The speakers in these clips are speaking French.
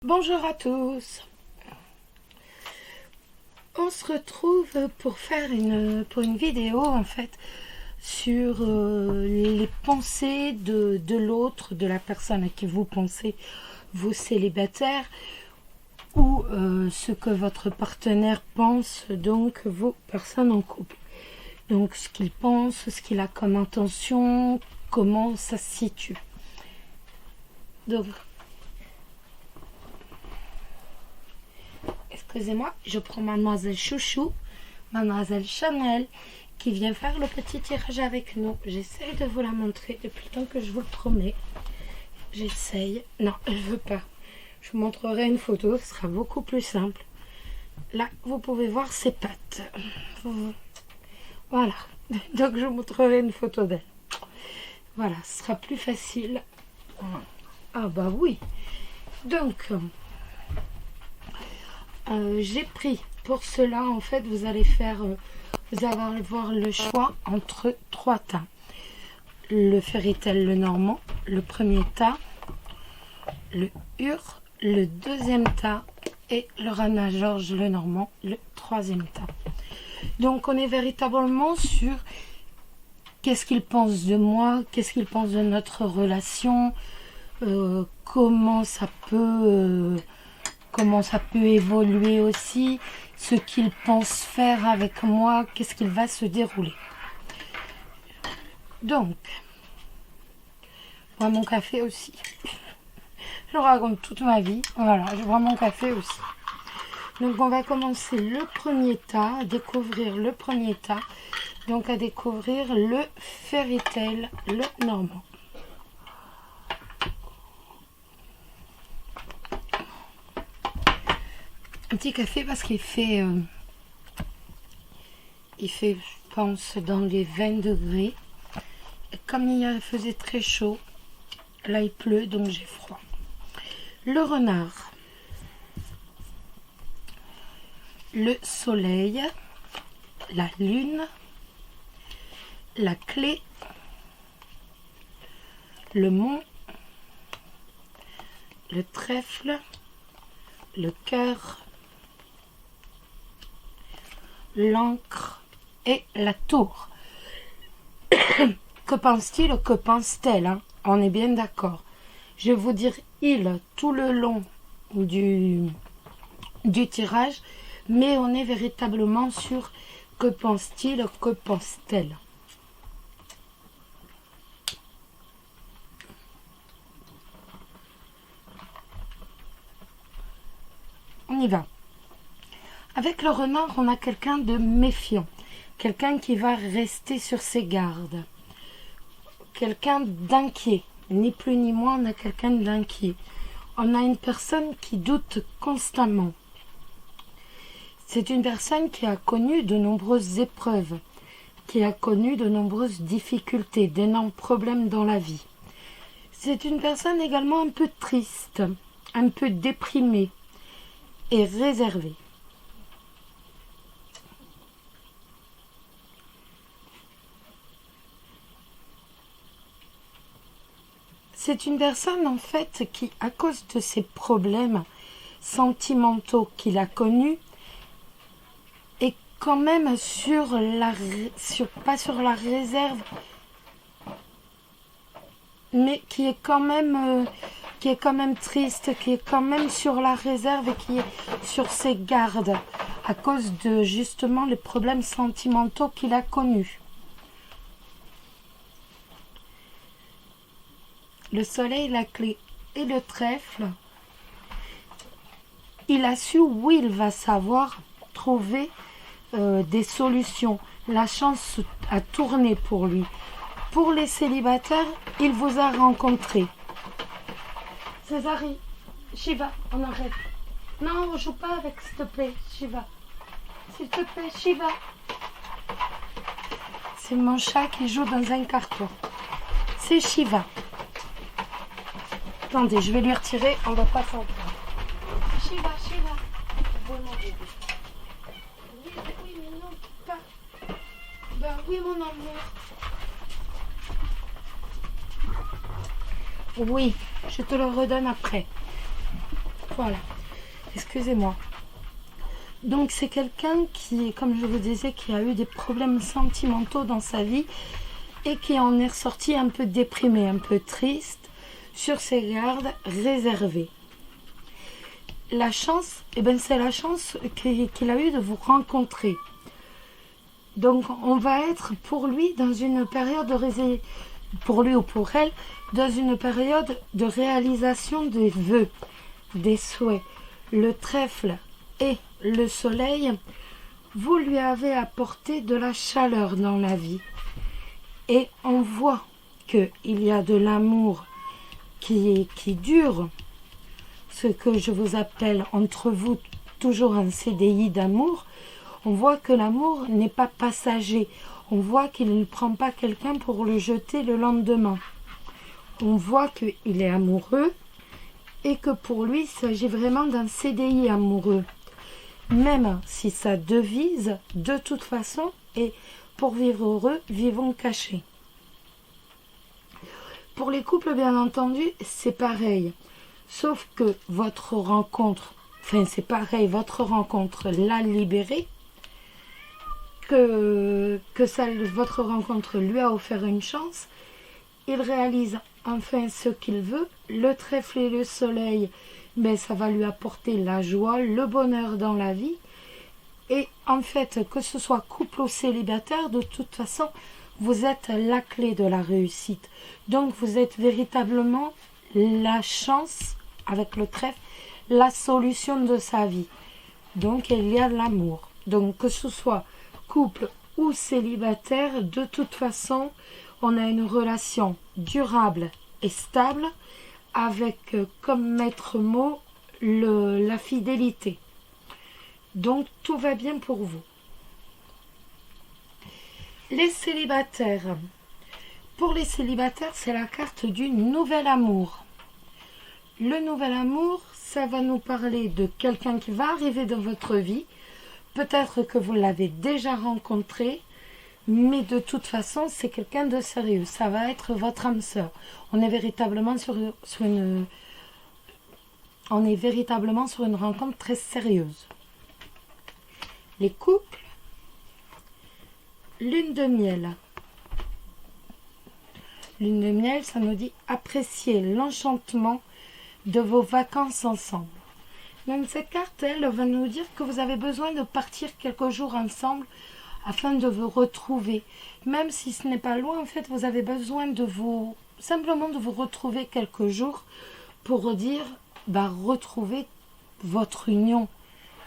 Bonjour à tous. On se retrouve pour faire une vidéo en fait sur les pensées de l'autre, de la personne à qui vous pensez, vous célibataires, ou ce que votre partenaire pense, donc vos personnes en couple. Donc ce qu'il pense, ce qu'il a comme intention, comment ça se situe. Donc excusez-moi, je prends mademoiselle Chouchou, mademoiselle Chanel, qui vient faire le petit tirage avec nous. J'essaye de vous la montrer depuis le temps que je vous le promets. J'essaye. Non, je veux pas. Je vous montrerai une photo, ce sera beaucoup plus simple. Là, vous pouvez voir ses pattes. Voilà. Donc, je vous montrerai une photo d'elle. Voilà, ce sera plus facile. Ah bah oui. Donc... j'ai pris pour cela, en fait, vous allez avoir le choix entre 3 tas. Le fairy-tale, le normand, le premier tas, le hure, le deuxième tas et le Rana George, le normand, le troisième tas. Donc, on est véritablement sur qu'est-ce qu'il pense de moi, qu'est-ce qu'il pense de notre relation, comment ça peut évoluer aussi, ce qu'il pense faire avec moi, qu'est-ce qu'il va se dérouler. Donc, je bois mon café aussi. Je raconte toute ma vie. Voilà, je bois mon café aussi. Donc, on va commencer le premier tas, à découvrir le premier tas. Donc, à découvrir le fairy-tale, le normand. Un petit café parce qu'il fait, je pense, dans les 20 degrés. Et comme il faisait très chaud, là il pleut, donc j'ai froid. Le renard, le soleil, la lune, la clé, le mont, le trèfle, le cœur, l'encre et la tour. Que pense-t-il ou que pense-t-elle, hein? On est bien d'accord. Je vais vous dire il tout le long du tirage, mais on est véritablement sur que pense-t-il ou que pense-t-elle. On y va. Avec le renard, on a quelqu'un de méfiant, quelqu'un qui va rester sur ses gardes, quelqu'un d'inquiet, ni plus ni moins, on a quelqu'un d'inquiet. On a une personne qui doute constamment. C'est une personne qui a connu de nombreuses épreuves, qui a connu de nombreuses difficultés, d'énormes problèmes dans la vie. C'est une personne également un peu triste, un peu déprimée et réservée. C'est une personne en fait qui, à cause de ses problèmes sentimentaux qu'il a connus, est quand même pas sur la réserve, mais qui est quand même triste, qui est quand même sur la réserve et qui est sur ses gardes à cause de justement les problèmes sentimentaux qu'il a connus. Le soleil, la clé et le trèfle, il a su où il va savoir trouver des solutions. La chance a tourné pour lui. Pour les célibataires, il vous a rencontré. Césari, Shiva, on arrête. Non, on joue pas avec, s'il te plaît, Shiva. S'il te plaît, Shiva. C'est mon chat qui joue dans un carton. C'est Shiva. Attendez, je vais lui retirer, on va pas s'entendre. Shiva, Shiva. Oui, mon bébé. Oui, mais non, pas. Ben oui, mon amour. Oui, je te le redonne après. Voilà. Excusez-moi. Donc c'est quelqu'un qui, comme je vous disais, qui a eu des problèmes sentimentaux dans sa vie et qui en est ressorti un peu déprimé, un peu triste, sur ses gardes, réservé. La chance, c'est la chance qu'il a eu de vous rencontrer. Donc on va être pour lui dans une période de pour lui ou pour elle, dans une période de réalisation des vœux, des souhaits. Le trèfle et le soleil, vous lui avez apporté de la chaleur dans la vie. Et on voit qu'il y a de l'amour qui dure, ce que je vous appelle entre vous toujours un CDI d'amour. On voit que l'amour n'est pas passager. On voit qu'il ne prend pas quelqu'un pour le jeter le lendemain. On voit qu'il est amoureux et que pour lui, il s'agit vraiment d'un CDI amoureux. Même si sa devise, de toute façon, est « pour vivre heureux, vivons cachés ». Pour les couples, bien entendu, c'est pareil. Sauf que votre rencontre, votre rencontre l'a libéré, votre rencontre lui a offert une chance. Il réalise enfin ce qu'il veut. Le trèfle et le soleil, ça va lui apporter la joie, le bonheur dans la vie. Et en fait, que ce soit couple ou célibataire, de toute façon, vous êtes la clé de la réussite. Donc, vous êtes véritablement la chance, avec le trèfle, la solution de sa vie. Donc, il y a l'amour. Donc, que ce soit couple ou célibataire, de toute façon, on a une relation durable et stable avec comme maître mot la fidélité. Donc tout va bien pour vous. Les célibataires. Pour les célibataires, c'est la carte du nouvel amour. Le nouvel amour, ça va nous parler de quelqu'un qui va arriver dans votre vie. Peut-être que vous l'avez déjà rencontré, mais de toute façon, c'est quelqu'un de sérieux. Ça va être votre âme sœur. On est véritablement sur une rencontre très sérieuse. Les couples, lune de miel. Lune de miel, ça nous dit apprécier l'enchantement de vos vacances ensemble. Donc cette carte, elle va nous dire que vous avez besoin de partir quelques jours ensemble afin de vous retrouver. Même si ce n'est pas loin, en fait, vous avez besoin simplement de vous retrouver quelques jours pour dire, retrouver votre union.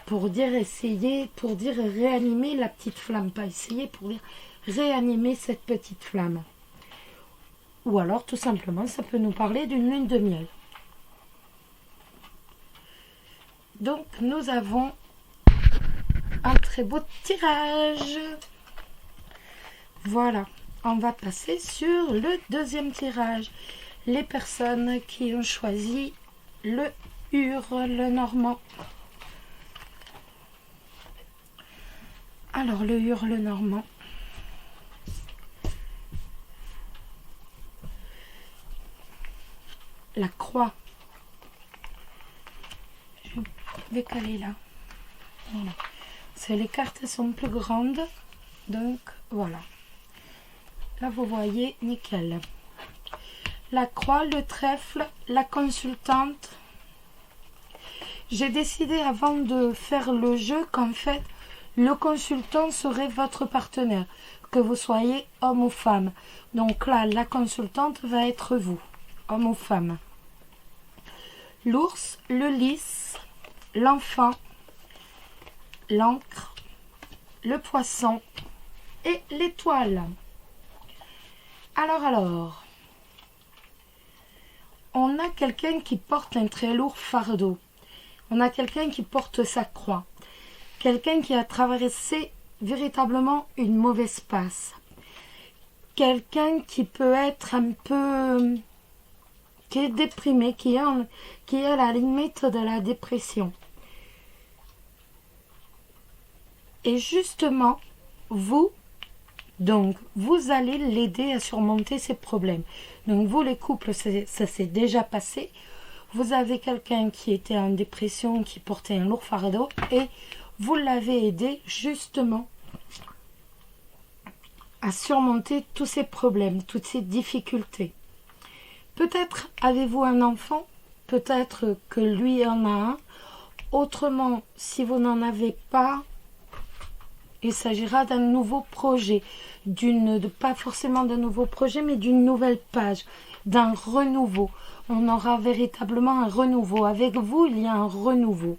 Pour dire réanimer la petite flamme. Pas essayer, pour dire réanimer cette petite flamme. Ou alors, tout simplement, ça peut nous parler d'une lune de miel. Donc, nous avons un très beau tirage. Voilà, on va passer sur le deuxième tirage. Les personnes qui ont choisi le hurle normand. Alors, le hurle normand. La croix. Je vais caler là. Voilà. Les cartes sont plus grandes. Donc, voilà. Là, vous voyez, nickel. La croix, le trèfle, la consultante. J'ai décidé avant de faire le jeu qu'en fait, le consultant serait votre partenaire, que vous soyez homme ou femme. Donc là, la consultante va être vous, homme ou femme. L'ours, le lys, l'enfant, l'encre, le poisson et l'étoile. Alors, on a quelqu'un qui porte un très lourd fardeau. On a quelqu'un qui porte sa croix. Quelqu'un qui a traversé véritablement une mauvaise passe. Quelqu'un qui peut être un peu... qui est déprimé, qui est à la limite de la dépression. Et justement, vous allez l'aider à surmonter ses problèmes. Donc vous, les couples, ça s'est déjà passé. Vous avez quelqu'un qui était en dépression, qui portait un lourd fardeau et vous l'avez aidé justement à surmonter tous ces problèmes, toutes ces difficultés. Peut-être avez-vous un enfant, peut-être que lui en a un. Autrement, si vous n'en avez pas, il s'agira d'un nouveau projet, pas forcément d'un nouveau projet, mais d'une nouvelle page, d'un renouveau. On aura véritablement un renouveau. Avec vous, il y a un renouveau.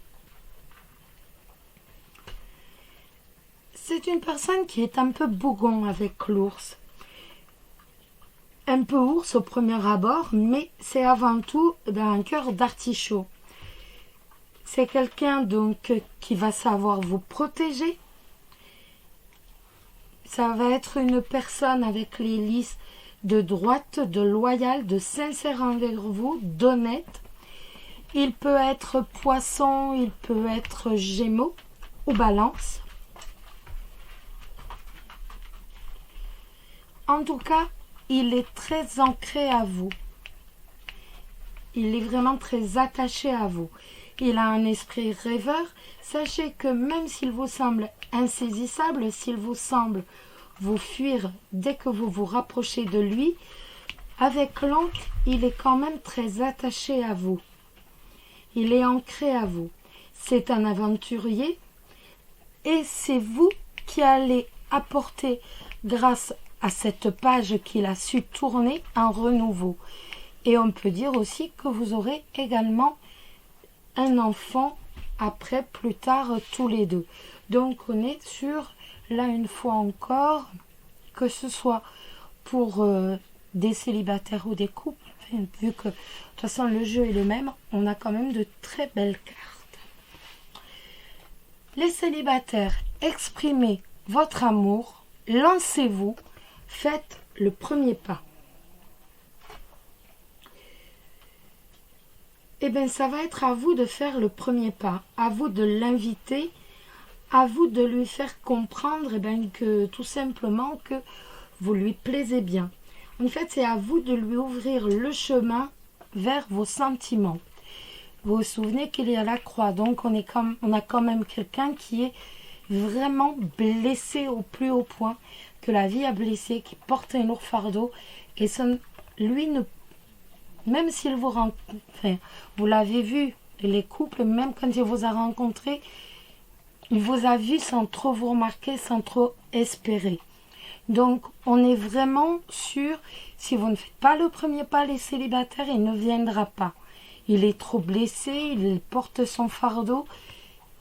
C'est une personne qui est un peu bougon avec l'ours. Un peu ours au premier abord, mais c'est avant tout un cœur d'artichaut. C'est quelqu'un donc qui va savoir vous protéger. Ça va être une personne avec les lisses de droite, de loyal, de sincère envers vous, d'honnête. Il peut être poisson, il peut être gémeaux ou balance. En tout cas, il est très ancré à vous. Il est vraiment très attaché à vous. Il a un esprit rêveur. Sachez que même s'il vous semble insaisissable, s'il vous semble vous fuir dès que vous vous rapprochez de lui, avec l'encre, il est quand même très attaché à vous. Il est ancré à vous. C'est un aventurier et c'est vous qui allez apporter, grâce à cette page qu'il a su tourner, un renouveau. Et on peut dire aussi que vous aurez également un enfant après, plus tard, tous les deux. Donc on est sur, là une fois encore, que ce soit pour des célibataires ou des couples, vu que de toute façon le jeu est le même, on a quand même de très belles cartes. Les célibataires, exprimez votre amour, lancez-vous, faites le premier pas. Eh bien, ça va être à vous de faire le premier pas, à vous de l'inviter, à vous de lui faire comprendre que tout simplement que vous lui plaisez bien. En fait, c'est à vous de lui ouvrir le chemin vers vos sentiments. Vous vous souvenez qu'il y a la croix, donc on a quand même quelqu'un qui est vraiment blessé au plus haut point, que la vie a blessé, qui porte un lourd fardeau, et lui ne même s'il vous rencontre, vous l'avez vu, les couples, même quand il vous a rencontré, il vous a vu sans trop vous remarquer, sans trop espérer. Donc, on est vraiment sûr, si vous ne faites pas le premier pas, les célibataires, il ne viendra pas. Il est trop blessé, il porte son fardeau,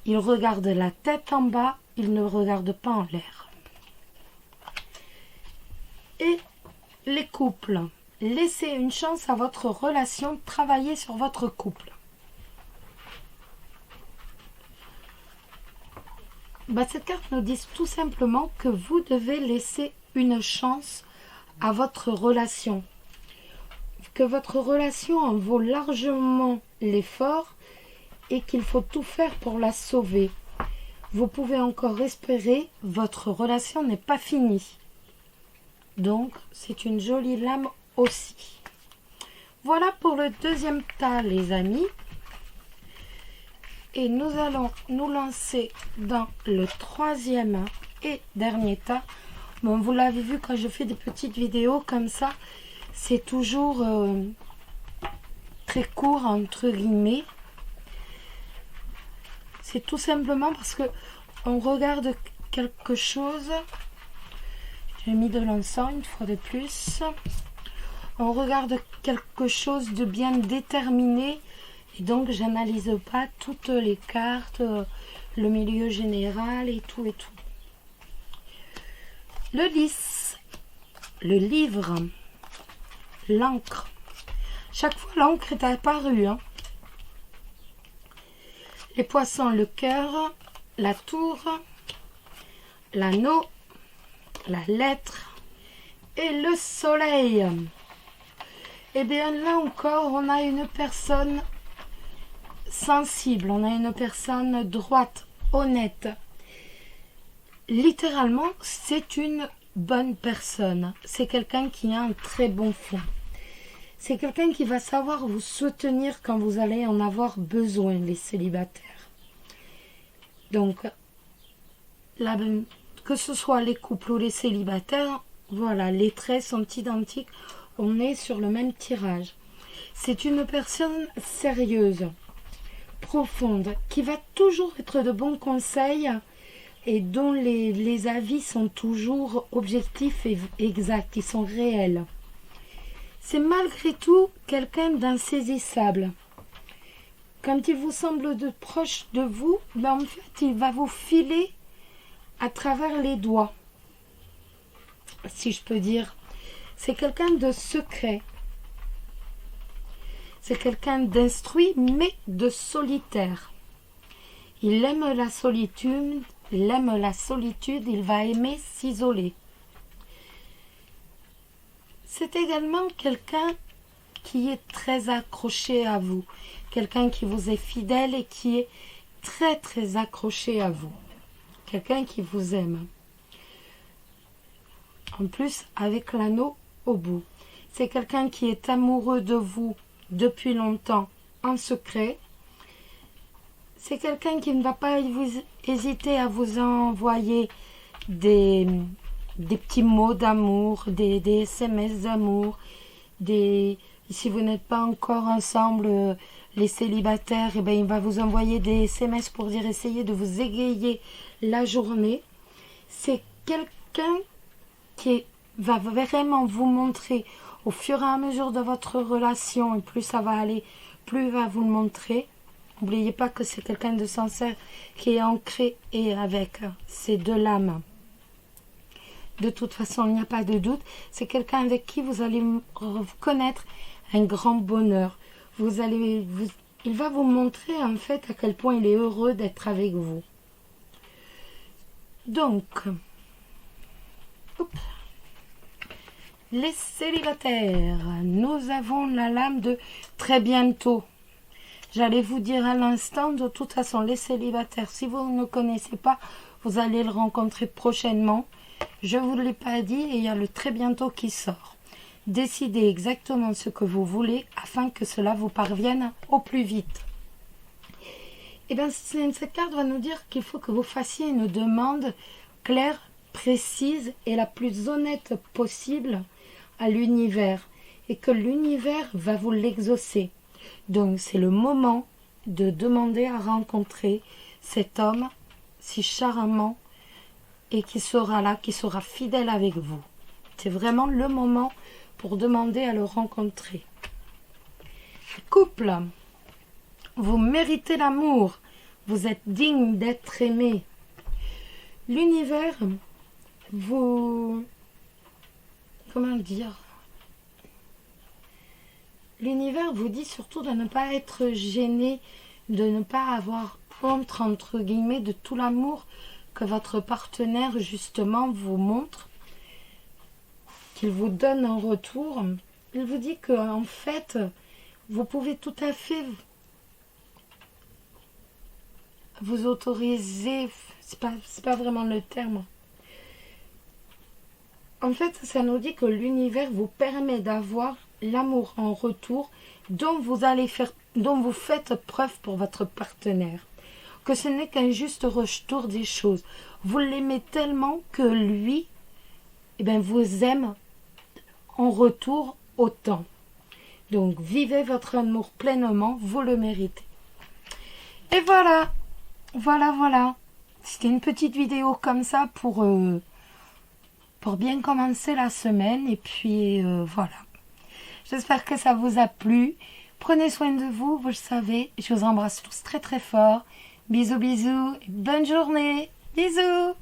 il regarde la tête en bas, il ne regarde pas en l'air. Et les couples, laissez une chance à votre relation, travaillez sur votre couple. Cette carte nous dit tout simplement que vous devez laisser une chance à votre relation. Que votre relation en vaut largement l'effort et qu'il faut tout faire pour la sauver. Vous pouvez encore espérer, votre relation n'est pas finie. Donc, c'est une jolie lame aussi. Voilà pour le deuxième tas, les amis. Et nous allons nous lancer dans le troisième et dernier tas. Bon, vous l'avez vu quand je fais des petites vidéos comme ça, c'est toujours très court entre guillemets. C'est tout simplement parce que on regarde quelque chose. J'ai mis de l'encens une fois de plus. On regarde quelque chose de bien déterminé. Et donc, j'analyse pas toutes les cartes, le milieu général et tout et tout. Le lys, le livre, l'encre. Chaque fois, l'encre est apparue. Les poissons, le cœur, la tour, l'anneau, la lettre et le soleil. Et bien là encore, on a une personne sensible, on a une personne droite, honnête. Littéralement, c'est une bonne personne. C'est quelqu'un qui a un très bon fond. C'est quelqu'un qui va savoir vous soutenir quand vous allez en avoir besoin, les célibataires. Donc, là, que ce soit les couples ou les célibataires, voilà, les traits sont identiques. On est sur le même tirage. C'est une personne sérieuse, profonde, qui va toujours être de bons conseils et dont les avis sont toujours objectifs et exacts, ils sont réels. C'est malgré tout quelqu'un d'insaisissable. Quand il vous semble de proche de vous, en fait, il va vous filer à travers les doigts, si je peux dire. C'est quelqu'un de secret. C'est quelqu'un d'instruit, mais de solitaire. Il aime la solitude, il va aimer s'isoler. C'est également quelqu'un qui est très accroché à vous, quelqu'un qui vous est fidèle et qui est très très accroché à vous, quelqu'un qui vous aime. En plus, avec l'anneau au bout. C'est quelqu'un qui est amoureux de vous depuis longtemps en secret. C'est quelqu'un qui ne va pas hésiter à vous envoyer des petits mots d'amour, des SMS d'amour, si vous n'êtes pas encore ensemble, les célibataires, il va vous envoyer des SMS pour dire essayez de vous égayer la journée. C'est quelqu'un qui va vraiment vous montrer au fur et à mesure de votre relation, et plus ça va aller, plus il va vous le montrer. N'oubliez pas que c'est quelqu'un de sincère qui est ancré et avec, c'est de l'âme. De toute façon, il n'y a pas de doute, c'est quelqu'un avec qui vous allez connaître un grand bonheur. Il va vous montrer en fait à quel point il est heureux d'être avec vous. Donc, les célibataires, nous avons la lame de très bientôt. J'allais vous dire à l'instant, de toute façon, les célibataires, si vous ne connaissez pas, vous allez le rencontrer prochainement. Je ne vous l'ai pas dit et il y a le très bientôt qui sort. Décidez exactement ce que vous voulez afin que cela vous parvienne au plus vite. Et bien, cette carte va nous dire qu'il faut que vous fassiez une demande claire, précise et la plus honnête possible à l'univers et que l'univers va vous l'exaucer. Donc c'est le moment de demander à rencontrer cet homme si charmant et qui sera là, qui sera fidèle avec vous. C'est vraiment le moment pour demander à le rencontrer. Couple, vous méritez l'amour, vous êtes digne d'être aimé. L'univers vous... Comment dire ? L'univers vous dit surtout de ne pas être gêné, de ne pas avoir honte, entre guillemets, de tout l'amour que votre partenaire, justement, vous montre, qu'il vous donne en retour. Il vous dit que en fait, vous pouvez tout à fait vous autoriser, c'est pas vraiment le terme. En fait, ça nous dit que l'univers vous permet d'avoir l'amour en retour dont vous faites preuve pour votre partenaire. Que ce n'est qu'un juste retour des choses. Vous l'aimez tellement que lui, vous aime en retour autant. Donc, vivez votre amour pleinement, vous le méritez. Et voilà. Voilà. C'était une petite vidéo comme ça pour bien commencer la semaine. Et puis, voilà. J'espère que ça vous a plu. Prenez soin de vous, vous le savez. Je vous embrasse tous très très fort. Bisous, bisous. Et bonne journée. Bisous.